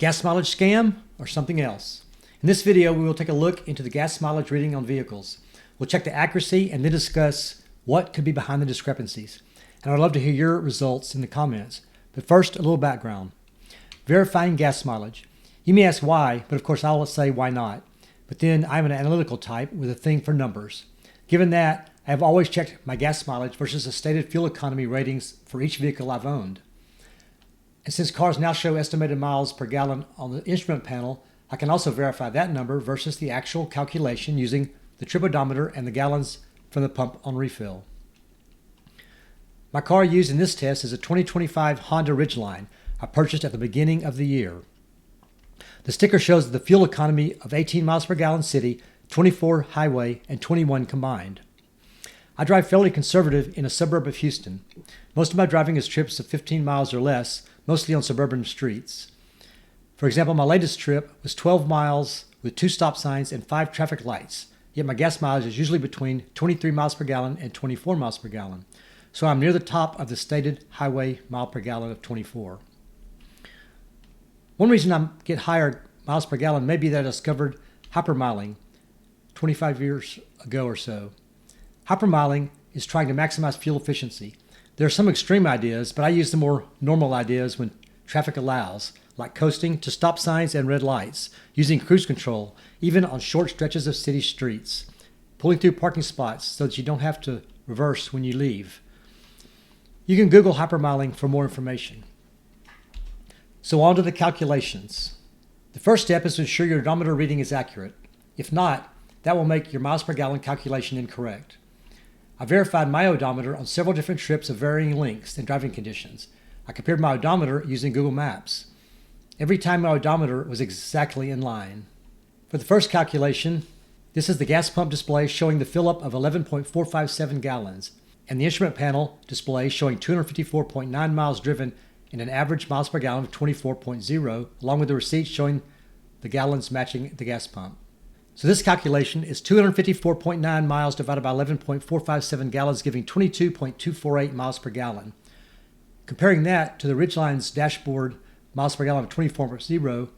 gas mileage scam or something else? In this video, we will take a look into the gas mileage reading on vehicles. We'll check the accuracy and then discuss what could be behind the discrepancies. And I'd love to hear your results in the comments. But first, a little background. Verifying gas mileage. You may ask why, but of course I'll say why not. But then I'm an analytical type with a thing for numbers. Given that, I have always checked my gas mileage versus the stated fuel economy ratings for each vehicle I've owned. And since cars now show estimated miles per gallon on the instrument panel, I can also verify that number versus the actual calculation using the trip odometer and the gallons from the pump on refill. My car used in this test is a 2025 Honda Ridgeline I purchased at the beginning of the year. The sticker shows the fuel economy of 18 miles per gallon city, 24 highway, and 21 combined. I drive fairly conservative in a suburb of Houston. Most of my driving is trips of 15 miles or less, mostly on suburban streets. For example, my latest trip was 12 miles with 2 stop signs and 5 traffic lights, yet my gas mileage is usually between 23 miles per gallon and 24 miles per gallon. So I'm near the top of the stated highway mile per gallon of 24. One reason I get higher miles per gallon may be that I discovered hypermiling 25 years ago or so. Hypermiling is trying to maximize fuel efficiency. There are some extreme ideas, but I use the more normal ideas when traffic allows, like coasting to stop signs and red lights, using cruise control, even on short stretches of city streets, pulling through parking spots so that you don't have to reverse when you leave. You can Google hypermiling for more information. So on to the calculations. The first step is to ensure your odometer reading is accurate. If not, that will make your miles per gallon calculation incorrect. I verified my odometer on several different trips of varying lengths and driving conditions. I compared my odometer using Google Maps. Every time my odometer was exactly in line. For the first calculation, this is the gas pump display showing the fill up of 11.457 gallons, and the instrument panel display showing 254.9 miles driven and an average miles per gallon of 24.0, along with the receipt showing the gallons matching the gas pump. So this calculation is 254.9 miles divided by 11.457 gallons, giving 22.248 miles per gallon. Comparing that to the Ridgeline's dashboard miles per gallon of 24.0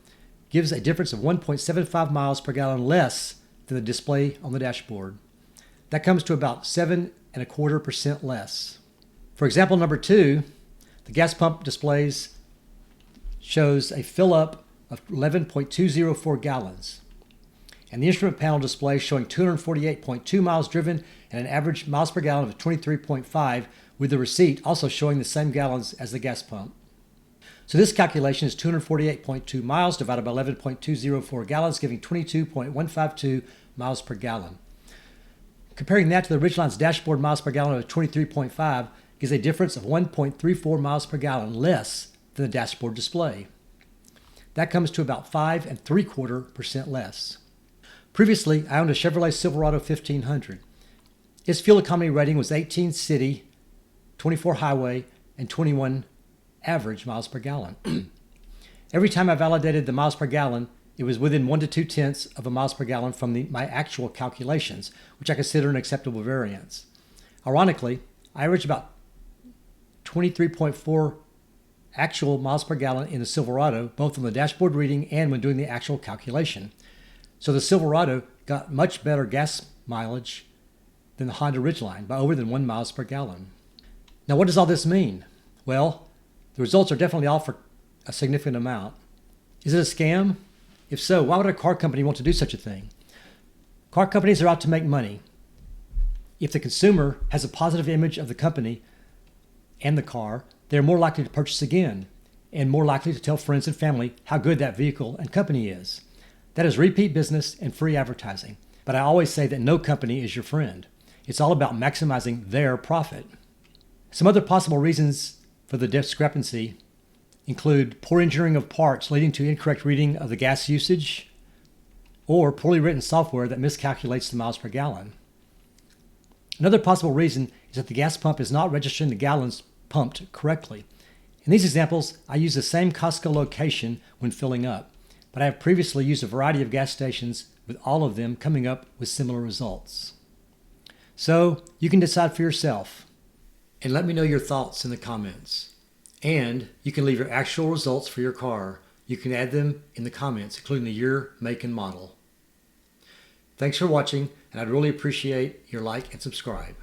gives a difference of 1.75 miles per gallon less than the display on the dashboard. That comes to about 7.25% less. For example number 2, the gas pump displays shows a fill up of 11.204 gallons. And the instrument panel display showing 248.2 miles driven and an average miles per gallon of 23.5, with the receipt also showing the same gallons as the gas pump. So this calculation is 248.2 miles divided by 11.204 gallons, giving 22.152 miles per gallon. Comparing that to the Ridgeline's dashboard miles per gallon of 23.5 gives a difference of 1.34 miles per gallon less than the dashboard display. That comes to about 5.75% less. Previously, I owned a Chevrolet Silverado 1500. Its fuel economy rating was 18 city, 24 highway, and 21 average miles per gallon. Every time I validated the miles per gallon, it was within 1 to 2 tenths of a miles per gallon from my actual calculations, which I consider an acceptable variance. Ironically, I averaged about 23.4 actual miles per gallon in the Silverado, both on the dashboard reading and when doing the actual calculation. So the Silverado got much better gas mileage than the Honda Ridgeline by over than 1 miles per gallon. Now what does all this mean? Well, the results are definitely off for a significant amount. Is it a scam? If so, why would a car company want to do such a thing? Car companies are out to make money. If the consumer has a positive image of the company and the car, they're more likely to purchase again and more likely to tell friends and family how good that vehicle and company is. That is repeat business and free advertising. But I always say that no company is your friend. It's all about maximizing their profit. Some other possible reasons for the discrepancy include poor engineering of parts leading to incorrect reading of the gas usage, or poorly written software that miscalculates the miles per gallon. Another possible reason is that the gas pump is not registering the gallons pumped correctly. In these examples, I use the same Costco location when filling up, but I have previously used a variety of gas stations with all of them coming up with similar results. So you can decide for yourself and let me know your thoughts in the comments. And you can leave your actual results for your car You can add them in the comments, including the year, make, and model. Thanks for watching, and I'd really appreciate your like and subscribe.